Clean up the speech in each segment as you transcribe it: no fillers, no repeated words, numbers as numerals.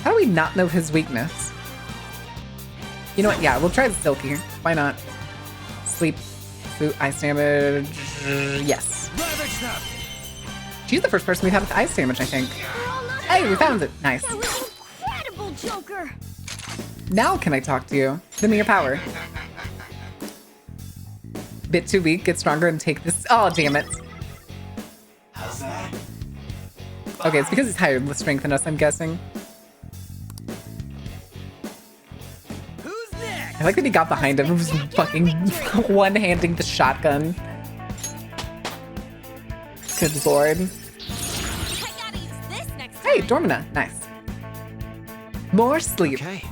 How do we not know his weakness? You know what? Yeah, we'll try the Silky. Why not? Sleep, food, ice damage. Yes. She's the first person we've had with ice damage, I think. Hey, we found it. Nice. That was incredible, Joker. Now can I talk to you? Give me your power. Bit too weak. Get stronger and take this. Oh, damn it. How's that? Okay, it's because he's higher strength than us, I'm guessing. Who's next? I like that he got behind him and was fucking one-handing the shotgun. Good lord. I gotta use this next Hey, time. Dormina. Nice. More sleep. Okay.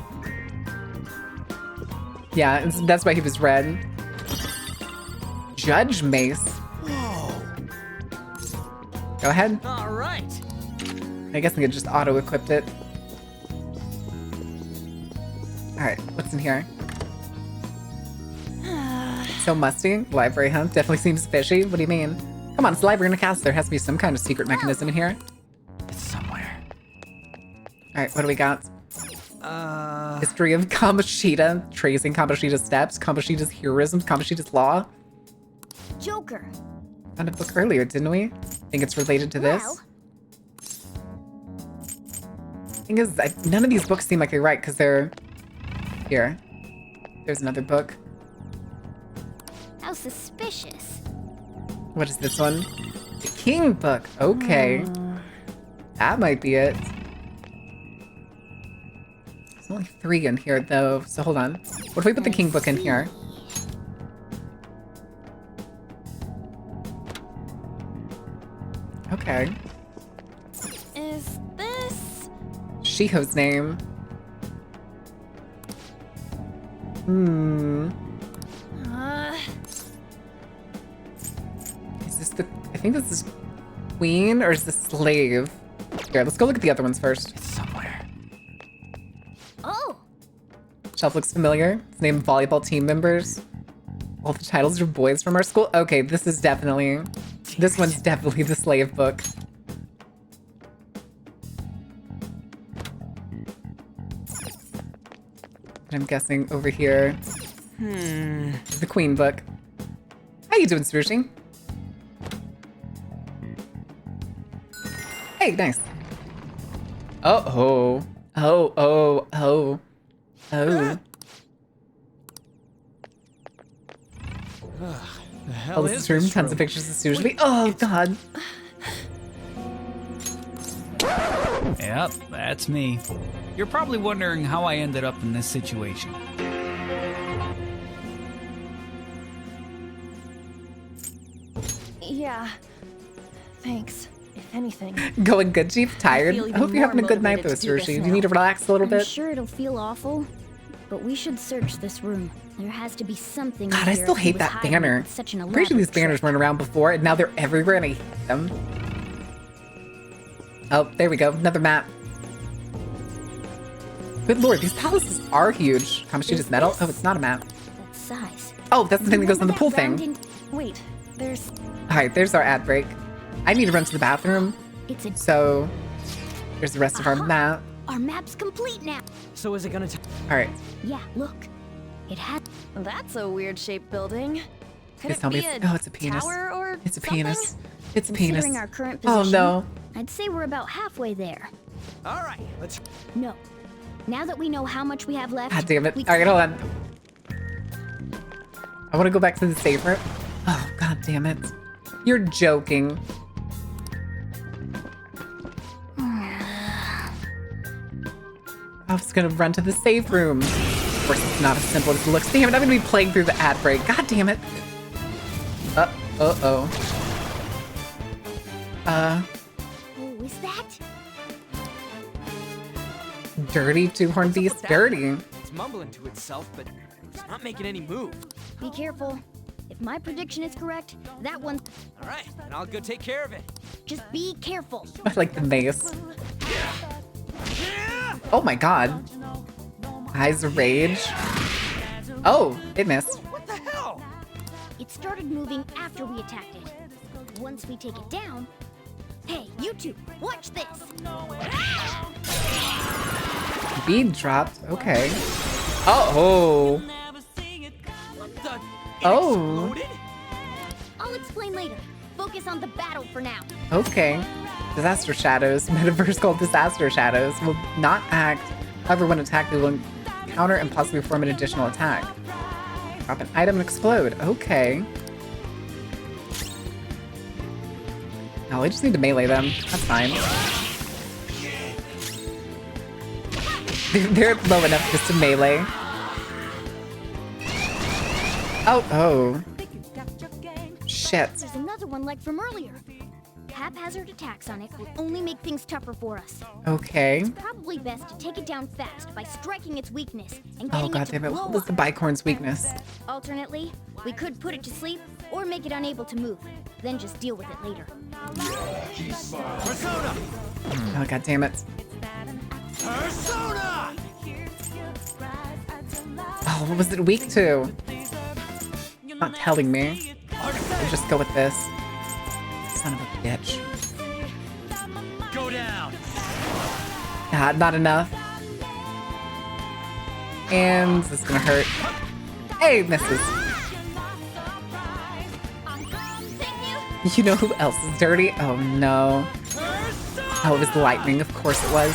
Yeah, that's why he was red. Judge Mace. Whoa. Go ahead. All right. I guess I could just auto-equipped it. Alright, what's in here? So musty. Library, huh? Definitely seems fishy. What do you mean? Come on, it's a library in a castle. There has to be some kind of secret mechanism in here. It's somewhere. Alright, what do we got? History of Kamoshida. Tracing Kamoshida's steps. Kamoshida's heroism. Kamoshida's law. Joker. Found a book earlier, didn't we? Think it's related to this? Well, Thing is, none of these books seem like they're right because they're here. There's another book. how suspicious. What is this one? The King book. Okay. That might be it. There's only 3 in here though, so hold on. What if we put the King book in here? Okay. Is this? Shiho's name. Is this the... I think this is Queen or is this Slave? Here, let's go look at the other ones first. It's somewhere. Oh, Shelf looks familiar. It's named Volleyball Team Members. All the titles are boys from our school. Okay, this is definitely... This one's definitely the Slave book. I'm guessing over here is the Queen book. How you doing, Sushi? Hey, nice. Oh. Oh. The hell Oh, this is room. Tons of pictures of Sushi. Oh, God. Yep, that's me. You're probably wondering how I ended up in this situation. yeah. Thanks. If anything. Going good, Chief? Tired? feel I even hope you're having a more good night, though, motivated to do this Sushi. Do now. you need to relax a little I'm bit? sure it'll feel awful, but we should search this room. There has to be something. God, I here still he hate was that hiding banner. with such an I'm pretty sure these elaborate banners trick. weren't around before, and now they're everywhere, and I hate them. Oh, there we go. Another map. Good lord, these palaces are huge. Kamoshida's metal? Oh, it's not a map. That size. Oh, that's the thing that goes on the pool Remember that thing. round in- Wait, there's. Alright, there's our ad break. I need to run to the bathroom, It's a. so there's the rest of our Aha. map. Our map's complete now. So is it gonna Alright, Yeah, look. It has. That's a weird shaped building. Could please it tell me be it's... a Oh, it's a penis. tower or It's a something? penis. It's a penis. Considering our current Oh, position, no. I'd say we're about halfway there. All right, let's. No. Now that we know how much we have left. God damn it. we- Alright, hold on. I want to go back to the safe room. Oh, god damn it. You're joking. I was gonna run to the safe room. Of course, it's not as simple as it looks. Damn it, I'm gonna be playing through the ad break. God damn it. Uh-oh. Oh, is that? Dirty two-horned What's up beast. with that? Dirty. It's mumbling to itself, but it's not making any move. Be careful. If my prediction is correct, that one. All right, and I'll go take care of it. Just be careful. I like the mace. Oh my god. Eyes of rage. Oh, it missed. What the hell? It started moving after we attacked it. Once we take it down. Hey, you two, watch this. Speed dropped. Okay. Oh. What the? It Oh. exploded? I'll explain later. Focus on the battle for now. Okay. Disaster Shadows. Metaverse called Disaster Shadows will not act. However, when attacked, they will counter and possibly form an additional attack. Drop an item and explode. Okay. No, I just need to melee them. That's fine. They're low enough just to melee. Oh. Shit. There's another one like from earlier. Haphazard attacks on it will only make things tougher for us. Okay. It's probably best to take it down fast by striking its weakness and Oh getting god it to damn it. blow What was up. the bicorn's weakness? Alternately, we could put it to sleep or make it unable to move, then just deal with it later. Persona! Oh god damn it. Persona! Oh, what was it weak to? Not telling me. I'll just go with this. Son of a bitch. Go down! God, not enough. And this is gonna hurt. Hey, misses. You know who else is dirty? Oh no. Oh, it was the lightning. Of course it was.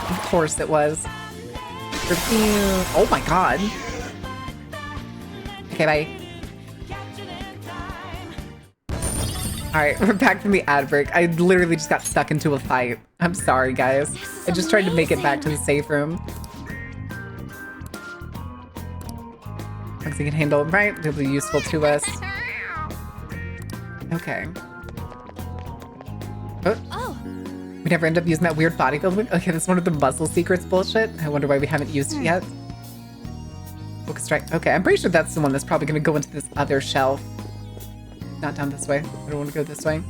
Of course it was. Oh my god. Okay, bye. Alright, we're back from the ad break. I literally just got stuck into a fight. I'm sorry, guys. I just tried to make it back to the safe room. Looks like we can handle them right. They'll be useful to us. Okay. Oh, We never end up using that weird bodybuilding. Okay, that's one of the muscle secrets bullshit. I wonder why we haven't used it yet. Focus strike. Okay, I'm pretty sure that's the one that's probably gonna go into this other shelf. Not down this way. I don't want to go this way.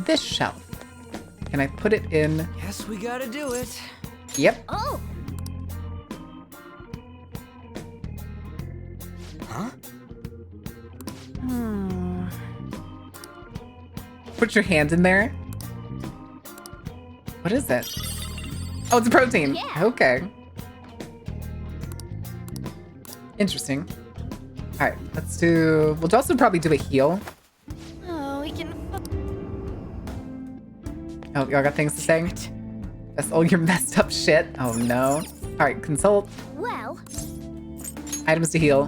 This shelf. Can I put it in? Guess we gotta do it. Yep. oh, Huh? Put your hand in there. What is it? Oh, it's a protein. Yeah. Okay. Interesting. All right, let's do. We'll also probably do a heal. oh, we can. Oh, y'all got things to say? That's all your messed up shit. Oh no. All right, consult. Well, Items to heal.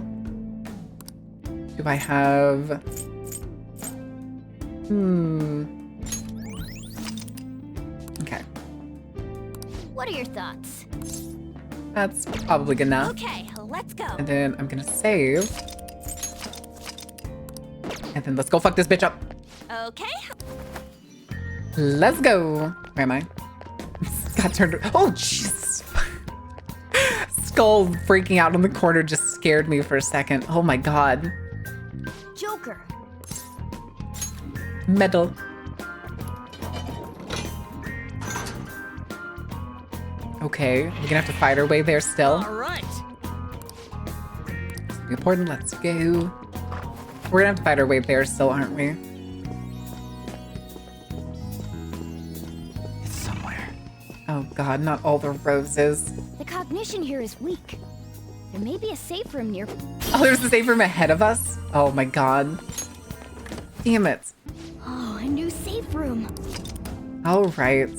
Do I have? Okay, what are your thoughts? that's probably good enough. Okay, let's go. And then I'm gonna save. And then let's go fuck this bitch up. Okay. Let's go. Where am I? Got turned. Oh, jeez. Skull freaking out in the corner just scared me for a second. Oh my god. Joker. Metal. Okay, we're gonna have to fight our way there still. All right. Important, let's go. We're gonna have to fight our way there still, aren't we? It's somewhere. Oh god, not all the roses. The cognition here is weak. There may be a safe room near. Oh, there's the safe room ahead of us? Oh my god. Damn it. Oh, a new safe room. All right.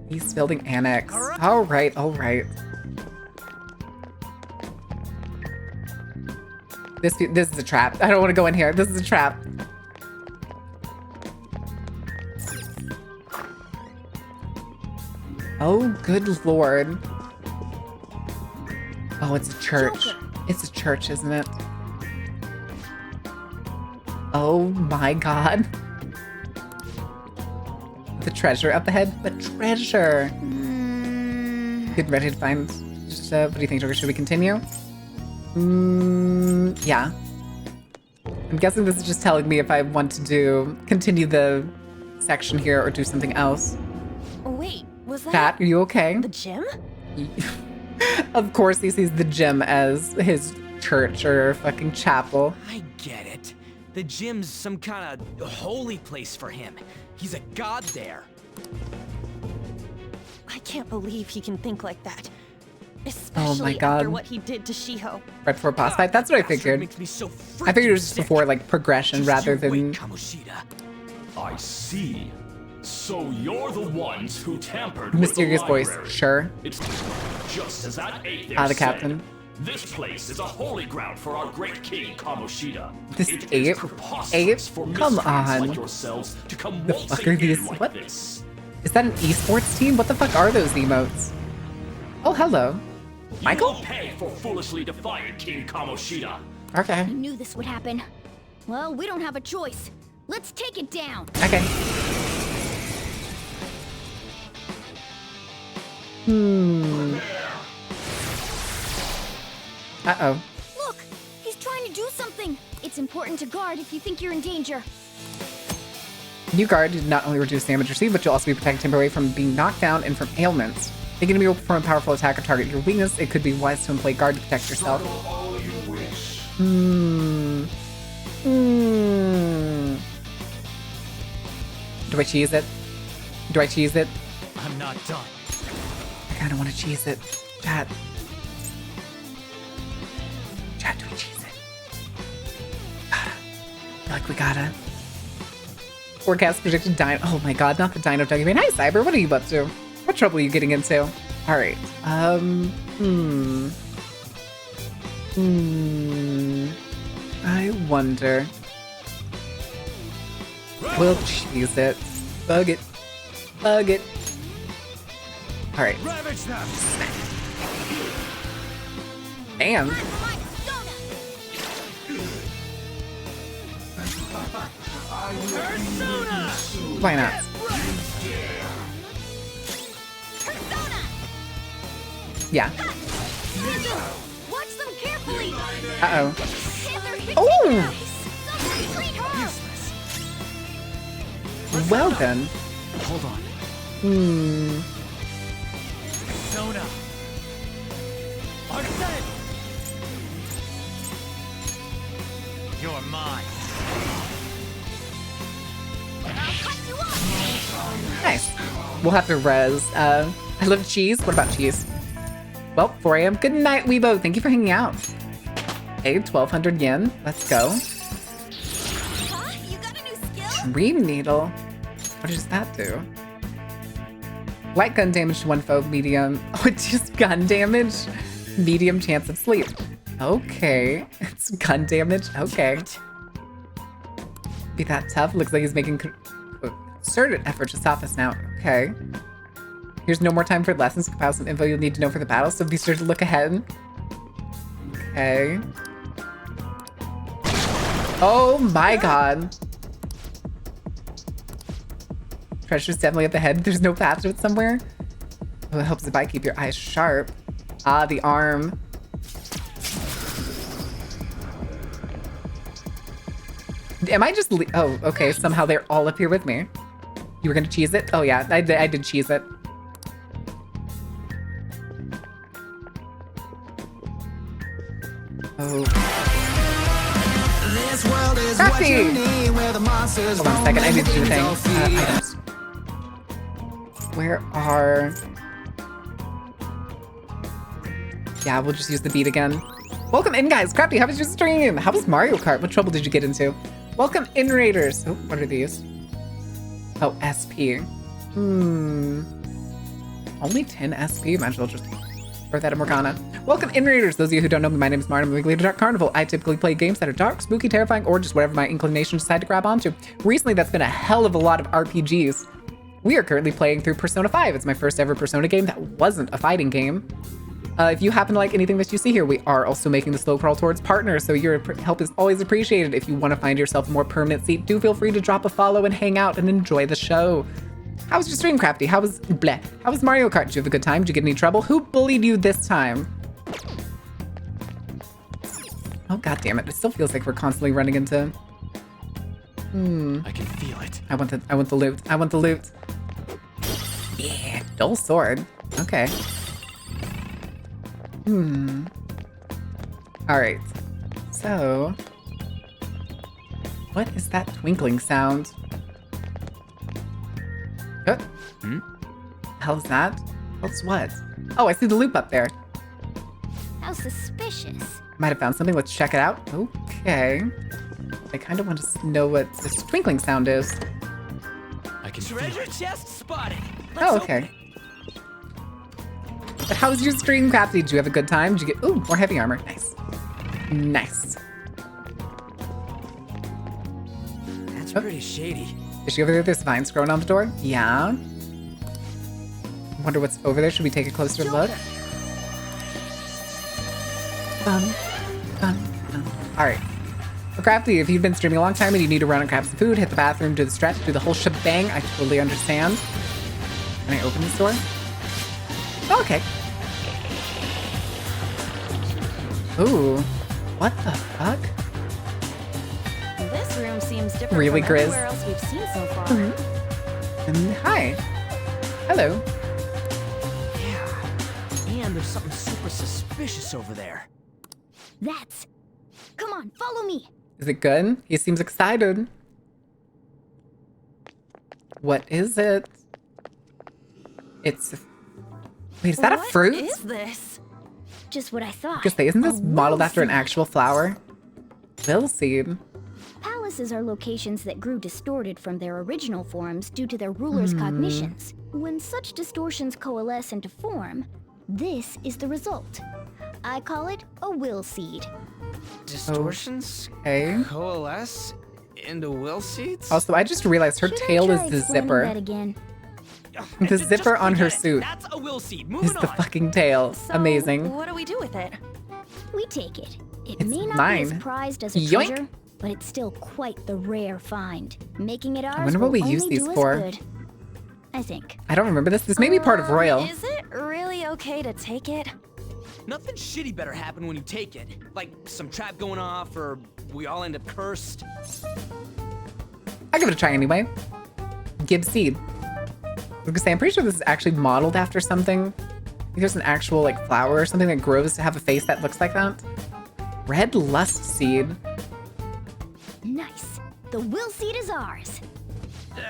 East Building Annex. All right, all right. This is a trap. I don't want to go in here. This is a trap. Oh, good lord. Oh, it's a church. Joker. It's a church, isn't it? Oh my god. The treasure up ahead? The treasure! Get ready to find... Just, what do you think, Joker? Should we continue? Yeah. I'm guessing this is just telling me if I want to continue the section here or do something else. Oh, wait, was that Pat, are you okay? the gym? Of course he sees the gym as his church or fucking chapel. I get it. The gym's some kind of holy place for him. He's a god there. I can't believe he can think like that. Oh Especially my God. after what he did to Shiho. Right before boss fight? That's what I Bastard figured. makes me so I figured it was just freaking before, sick. like, progression Just rather you than... wait, Kamoshida. I see. So you're the ones who tampered Mysterious with the voice. library. Sure. It's just as that ape there Ah, the said. captain. This place is a holy ground for our great king Kamoshida. This It ape? is preposterous Ape? for Come miscreants on. like yourselves to come The waltzing fuck are in these? like What? this. Is that an esports team? What the fuck are those emotes? Oh, hello. Michael? You will pay for foolishly defying King Kamoshida. Okay. I knew this would happen. Well, we don't have a choice. Let's take it down. Okay. Uh-oh. Look, he's trying to do something. It's important to guard if you think you're in danger. New guard did not only reduce damage received, but you'll also be protected temporarily from being knocked down and from ailments. Thinking to be able to perform a powerful attack or target your weakness, it could be wise to employ guard to protect yourself. Do I cheese it? Do I cheese it? I'm not done. I kinda wanna cheese it. Chat. Chat, do we cheese it? Gotta. I feel like we gotta. Forecast predicted dino. Oh my god, not the dino doggy man. Hi, Cyber. What are you up to? What trouble are you getting into? Alright. I wonder. We'll cheese it. Bug it. Bug it. Alright. Ravage them! Damn. Persona! Why not? Yeah. Watch them carefully. Uh-oh. Panther hit Oh! Someone treat her. Well then. Hold on. Persona! Arsene! You're mine. I'll cut you off. Nice. We'll have to res. I love cheese. What about cheese? Well, 4 a.m. Good night, Weibo. Thank you for hanging out. Hey, 1,200 yen. Let's go. Huh? You got a new skill? Dream Needle. What does that do? Light gun damage to one foe, medium. Oh, it's just gun damage? Medium chance of sleep. Okay. It's gun damage? Okay. Be that tough? Looks like he's making concerted effort to stop us now. Okay. Here's no more time for lessons. Compile some info you'll need to know for the battle, so be sure to look ahead. Okay. Oh my god. Treasure's definitely up ahead. There's no path to it somewhere. Oh, it helps if I keep your eyes sharp. Ah, the arm. Am I just oh, okay. Somehow they're all up here with me. You were gonna cheese it? Oh yeah, I did cheese it. Oh. Crafty! Hold on a second, I need to do a thing. Items. Where are... Yeah, we'll just use the beat again. Welcome in, guys. Crafty, how was your stream? How was Mario Kart? What trouble did you get into? Welcome in, Raiders. Oh, what are these? Oh, SP. Only 10 SP? Might as well just throw that in Morgana. Welcome in, Raiders. Those of you who don't know me, my name is Martin. I'm a Dark Carnival. I typically play games that are dark, spooky, terrifying, or just whatever my inclinations decide to grab onto. Recently, that's been a hell of a lot of RPGs. We are currently playing through Persona 5. It's my first ever Persona game that wasn't a fighting game. If you happen to like anything that you see here, we are also making the slow crawl towards partners, so your help is always appreciated. If you want to find yourself a more permanent seat, do feel free to drop a follow and hang out and enjoy the show. How was your stream, Crafty? How was Mario Kart? Did you have a good time? Did you get any trouble? Who bullied you this time? Oh, god damn it. It still feels like we're constantly running into... I can feel it. I want the loot. I want the loot. Yeah, dull sword. Okay. Alright. So... what is that twinkling sound? What? Hell is that? What's what? Oh, I see the loop up there. How suspicious. Might have found something. Let's check it out. Okay. I kind of want to know what this twinkling sound is. I can treasure chest spotted. Oh, okay. But how was your stream, Crafty? Did you have a good time? Did you get... Ooh, more heavy armor. Nice. Nice. That's pretty shady. Is she over there? There's vines growing on the door? Yeah. Wonder what's over there. Should we take a closer look? Alright. So Crafty, if you've been streaming a long time and you need to run and grab some food, hit the bathroom, do the stretch, do the whole shebang, I totally understand. Can I open this door? Oh, okay. Ooh. What the fuck? This room seems different Really, from Grizz? everywhere else we've seen so far. And hi. Hello. Yeah. And there's something super suspicious over there. That's... Come on, follow me. Is it good? He seems excited. What is it? It's... Wait, is that a fruit? What is this? Just what I thought. Just say, isn't this A modeled after an will seed. actual flower? Will seed. Palaces are locations that grew distorted from their original forms due to their rulers' cognitions. When such distortions coalesce into form, this is the result. I call it a will seed. Distortions Okay. coalesce into will seeds? Also, I just realized her Should I tail try is the explaining zipper. that again? The Just zipper on her forget it. suit That's a will seed. is Moving the on. fucking tail. So, Amazing. what do we do with it? We take it. It It's may not be mine. as prized as a Yoink. treasure, but it's still quite the rare find. Making it ours wonder what will we use only these do us for. good. I think. I don't remember this. This may be part of Royal. Is it really okay to take it? Nothing shitty better happen when you take it. Like some trap going off, or we all end up cursed. I'll give it a try anyway. Give seed. I was gonna say, I'm pretty sure this is actually modeled after something. I think there's an actual like flower or something that grows to have a face that looks like that. Red lust seed. Nice. The will seed is ours.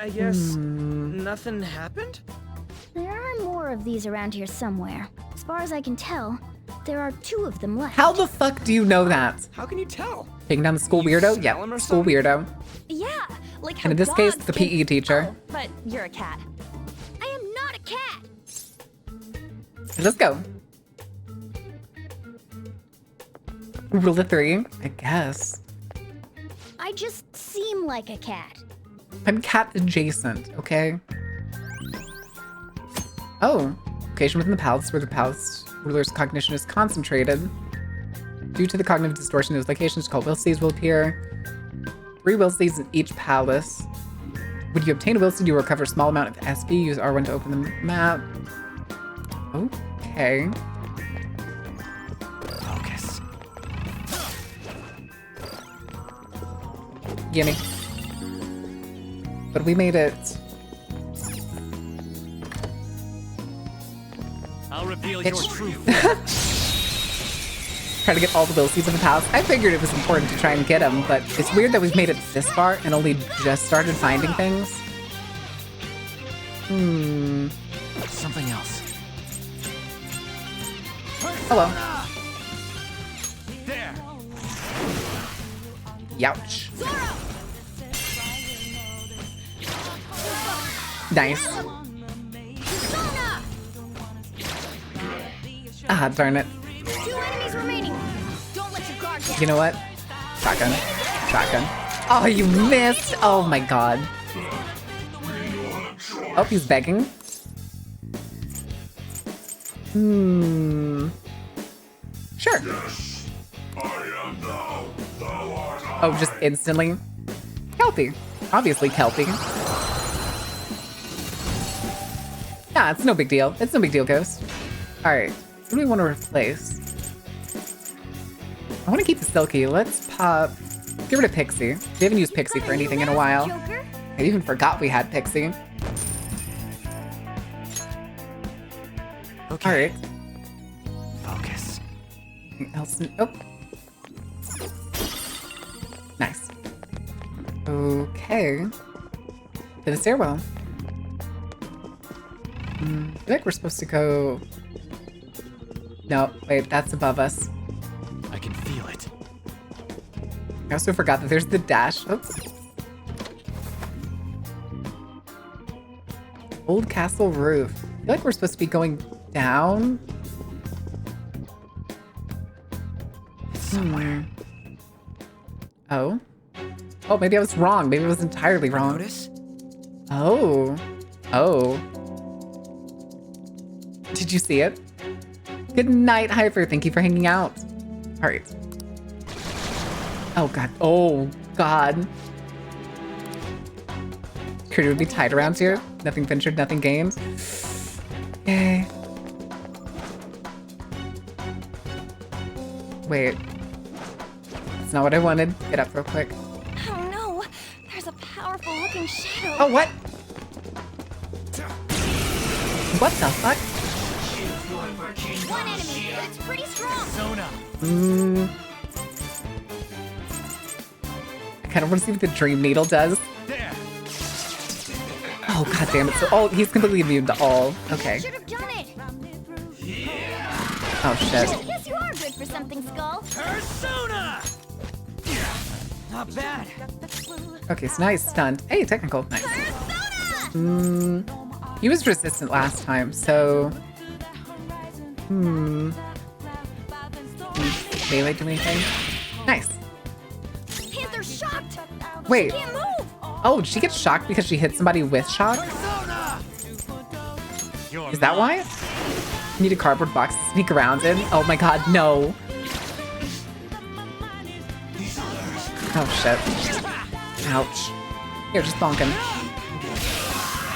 I guess nothing happened? There are more of these around here somewhere. As far as I can tell, there are 2 of them left. How the fuck do you know that? How can you tell? Taking down the school You weirdo? smell Yeah, him or school something? weirdo. Yeah, like how And in this case, dogs the can- PE teacher. Oh, but you're a cat. I am not a cat. Let's go. Rule of 3, I guess. I just seem like a cat. I'm cat adjacent, okay? Oh, location within the palace where the palace ruler's cognition is concentrated. Due to the cognitive distortion, those locations called will seeds will appear. 3 will seeds in each palace. When you obtain a will seed, you will recover a small amount of SP. Use R1 to open the map. Okay. Focus. Gimme. But we made it. I'll reveal It's- your truth. Try to get all the will seeds in the palace. I figured it was important to try and get them, but it's weird that we've made it this far and only just started finding things. Something else. Hello. There. Youch. Nice. Ah, darn it. 2 enemies remaining. Don't let your guard down. You know what? Shotgun. Shotgun. Oh, you missed! Oh my god. Oh, he's begging. Sure. Oh, just instantly? Kelpie. Obviously Kelpie. Yeah, it's no big deal. It's no big deal, Ghost. Alright, what do we want to replace? I want to keep the Silky. Let's pop... Get rid of Pixie. We haven't used Pixie for anything in a while. Joker? I even forgot we had Pixie. Okay. Alright. Focus. Anything else? Oh. Nice. Okay. To the stairwell. I feel like we're supposed to go... No, wait, that's above us. I can feel it. I also forgot that there's the dash. Oops. Old castle roof. I feel like we're supposed to be going down. It's somewhere. Oh. Oh, maybe I was wrong. Maybe I was entirely wrong. Notice? Oh. Oh. Did you see it? Good night, Hyper. Thank you for hanging out. All right. Oh, God. Oh, God. Critter would be tied around here. Nothing ventured, nothing gained. Yay. Wait. That's not what I wanted. Get up real quick. Oh no, there's a powerful looking shadow. Oh, what? What the fuck? One enemy, but it's pretty strong. I kind of want to see what the Dream Needle does. There. Oh, God damn it. So, oh, he's completely immune to all. Okay. Should have done it. Oh, shit. Guess you are good for something, Skull. Persona! Not bad. Okay, so now he's stunned. Hey, technical. Nice. He was resistant last time, so... Melee do anything? Nice. Panther's shocked. Wait. Can't move. Oh, did she get shocked because she hit somebody with shock? Is that why? Need a cardboard box to sneak around in? Oh my god, no. Oh shit. Ouch. Here, just bonk him.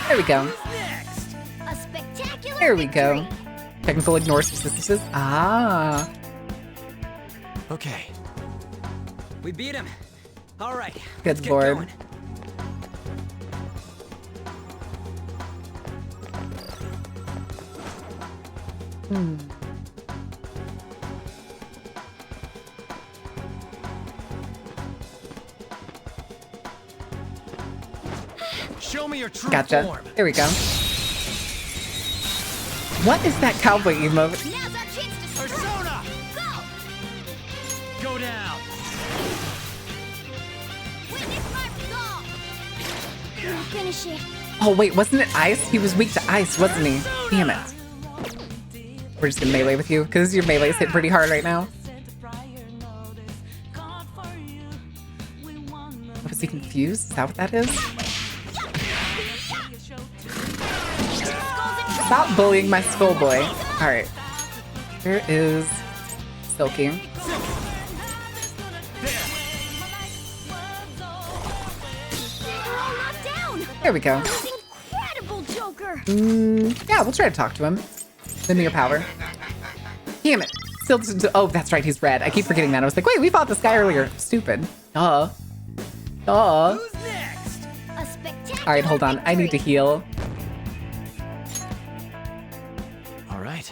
There we go. A spectacular There we go. victory. Technical ignores resistances. Ah. Okay. We beat him. All right. Good let's get lord. going. Show me your true Gotcha. form. There we go. What is that cowboy emote? Now's our chance to strike. Persona! Go. Go down. Witness my resolve. Finish it. Oh wait, wasn't it ice? He was weak to ice, wasn't he? Damn it. We're just gonna melee with you, because your melee's hit pretty hard right now. Was he confused? Is that what that is? Stop bullying my skull boy. Alright. Where is Silky? They're all knocked down. There we go. That was incredible, Joker. Yeah, we'll try to talk to him. Send me your power. Damn it. Still doesn't. Oh, that's right, he's red. I keep forgetting that. I was like, wait, we fought this guy earlier. Stupid. Duh. Duh. Who's next? A spectacular Alright, hold on. I need to victory. heal. All right.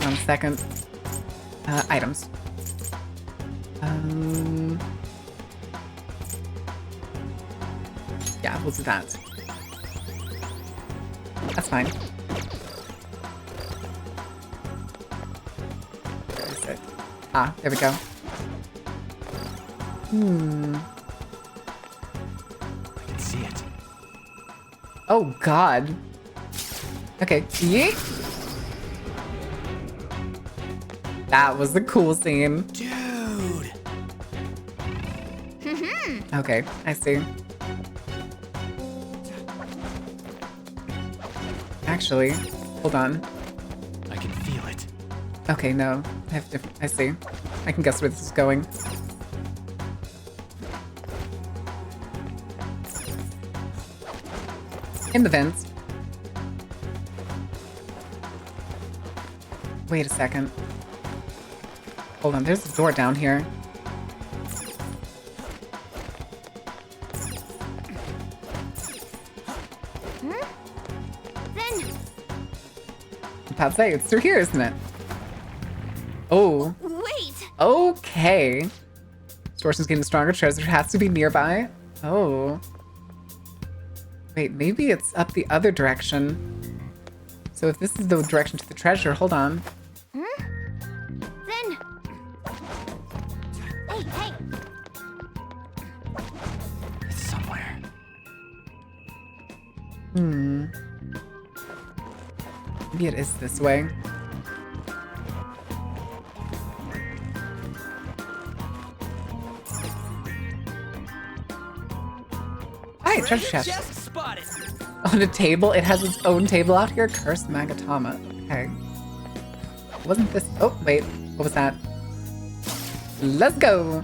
1 second. Items. Yeah, we'll do that. That's fine. Where is it? Ah, there we go. I can see it. Oh, God. Okay, yeet. That was the cool scene. Dude. Okay, I see. Actually, hold on. I can feel it. Okay, no. I have different. I see. I can guess where this is going. In the vents. Wait a second. Hold on, there's a door down here. Then I'm about to say, it's through here, isn't it? Oh, wait. okay. Distortion's getting stronger. Treasure has to be nearby. Oh. Wait, maybe it's up the other direction. So if this is the direction to the treasure, hold on. Then. Hey! It's somewhere. Maybe it is this way. Hi, treasure chest. Just spotted. On a table? It has its own table out here? Cursed Magatama. Okay. Wasn't this... Oh, wait. What was that? Let's go!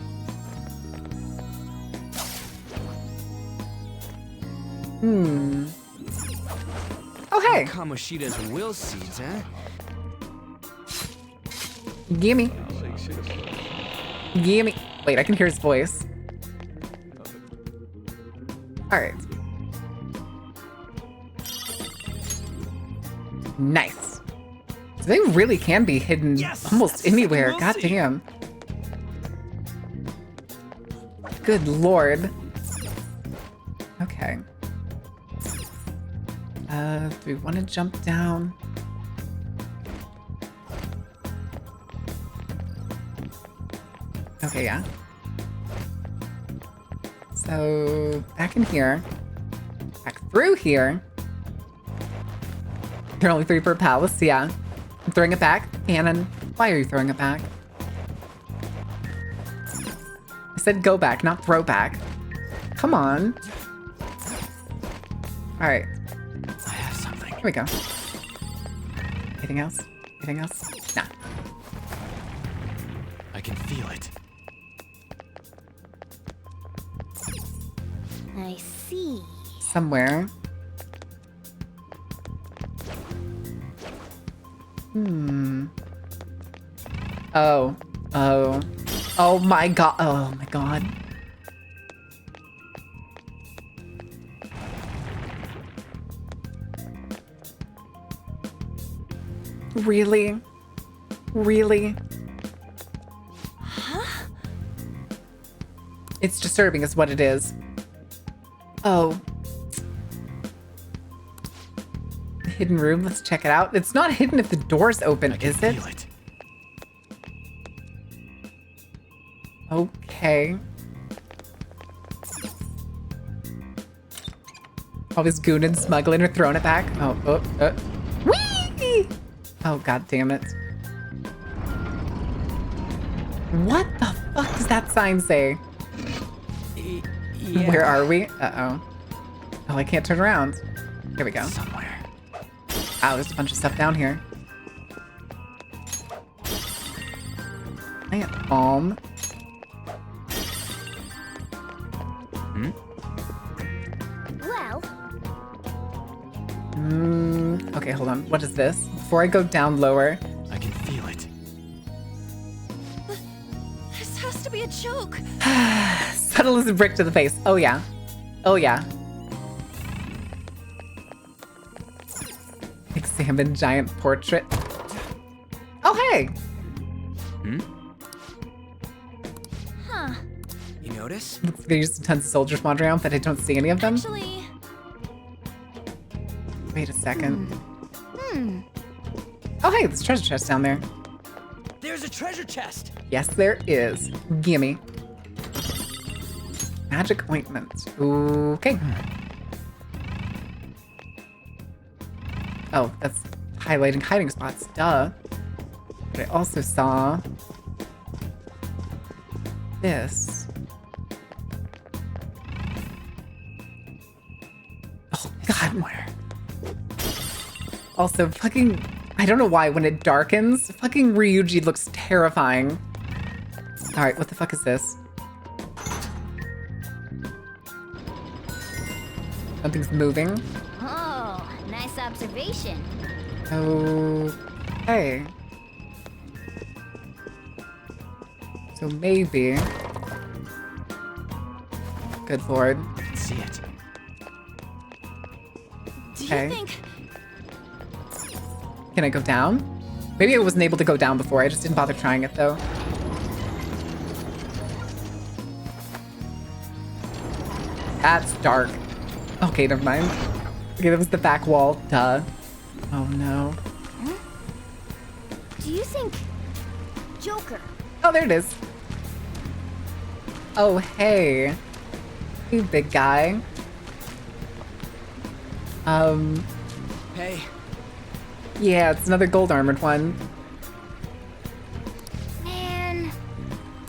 Oh, hey! Kamoshida's will seeds, huh? Gimme. Gimme. Wait, I can hear his voice. Alright. Nice. So they really can be hidden almost anywhere. We'll God see. damn. Good lord. Okay. Do we want to jump down? Okay, yeah. So, back in here. Back through here. There are only 3 per palace, yeah. I'm throwing it back. Cannon, why are you throwing it back? I said go back, not throw back. Come on. Alright, I have something. here we go. Anything else? Anything else? Nah. I can feel it. I see. Somewhere. Oh. Oh. Oh my god. Oh my god. Really? Really? Huh? It's disturbing is what it is. Oh. Hidden room, let's check it out. It's not hidden if the door's open, I can is it? feel it. Okay. Always gooning, smuggling, or throwing it back. Whee! Oh, god damn it. What the fuck does that sign say? Yeah. Where are we? Uh-oh. Oh, I can't turn around. Here we go. Somewhere. Ow, there's a bunch of stuff down here. Plant bomb. Well, Okay, hold on. What is this? Before I go down lower. I can feel it. This has to be a joke. Subtle as a brick to the face. Oh, yeah. Oh, yeah. Examine giant portrait. Oh, hey! huh. You notice? There's tons of soldiers wandering around, but I don't see any of them. Actually, Wait a second. Oh, hey, there's a treasure chest down there. There's a treasure chest. Yes, there is. Gimme. Magic ointment. Okay. Oh, that's highlighting hiding spots. Duh. But I also saw this. Oh, God. Somewhere. Also, fucking... I don't know why, when it darkens, fucking Ryuji looks terrifying. Alright, what the fuck is this? Something's moving. Oh, nice observation. Okay. So maybe... Good lord. I can see it. do Okay. you think Can I go down? Maybe I wasn't able to go down before. I just didn't bother trying it, though. That's dark. Okay, never mind. Okay, that was the back wall. Duh. Oh no. Do you think Joker? Oh, there it is. Oh, hey. Hey, big guy. Hey, Yeah, it's another gold armored one. Man,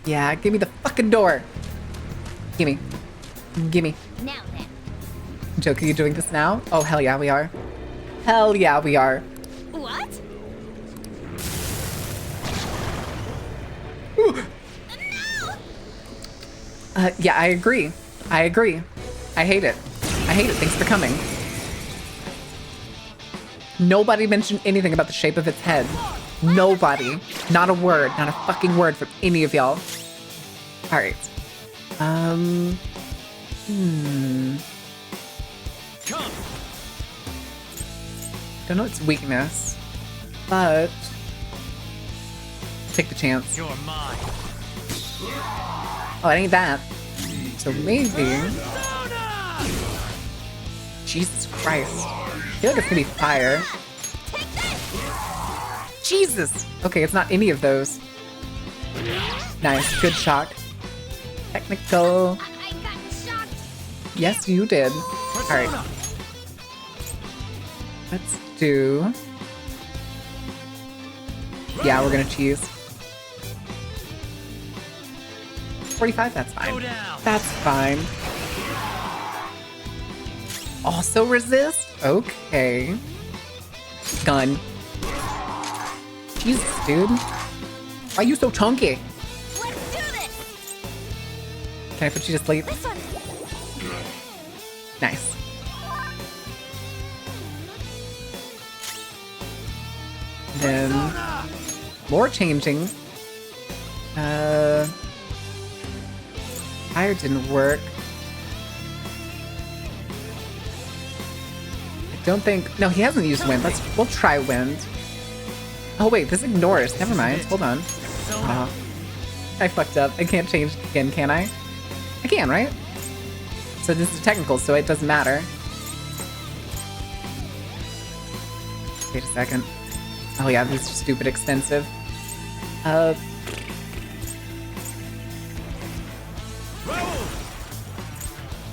Yeah, give me the fucking door. Gimme. Gimme. now then. Joke, are you doing this now? Oh, hell yeah, we are. Hell yeah, we are. What? Yeah, I agree. I agree. I hate it. I hate it. Thanks for coming. Nobody mentioned anything about the shape of its head. Nobody. Not a word. Not a fucking word from any of y'all. All right. Don't know its weakness, but take the chance. You're mine. Oh, it ain't that. So maybe. Jesus Christ. I feel like it's gonna be fire. Jesus! Okay, it's not any of those. Nice, good shock. Technical. I got shocked. Yes, you did. Alright. Let's do. Yeah, we're gonna cheese. 45, that's fine. That's fine. Also resist? Okay. Gun. Jesus, dude. Why are you so chunky? Let's do this! Can I put you to sleep? This one! Nice. Then more changing. Fire didn't work. I don't think. No, he hasn't used wind. We'll try wind. Oh wait, this ignores. Never mind. Hold on. Oh, I fucked up. I can't change again, can I? I can, right? So this is technical, so it doesn't matter. Wait a second. Oh yeah, these are stupid expensive.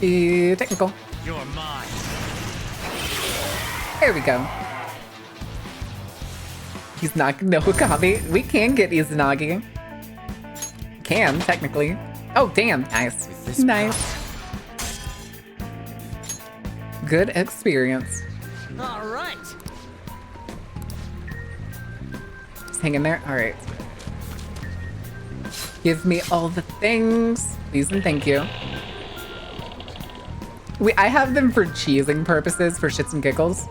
Technical. You're mine. There we go. Izanagi no Hukami. We can get Izanagi. Can, technically. Oh, damn. Nice. Nice. Good experience. all right. Just hang in there. All right. Give me all the things. Please and thank you. I have them for cheesing purposes, for shits and giggles.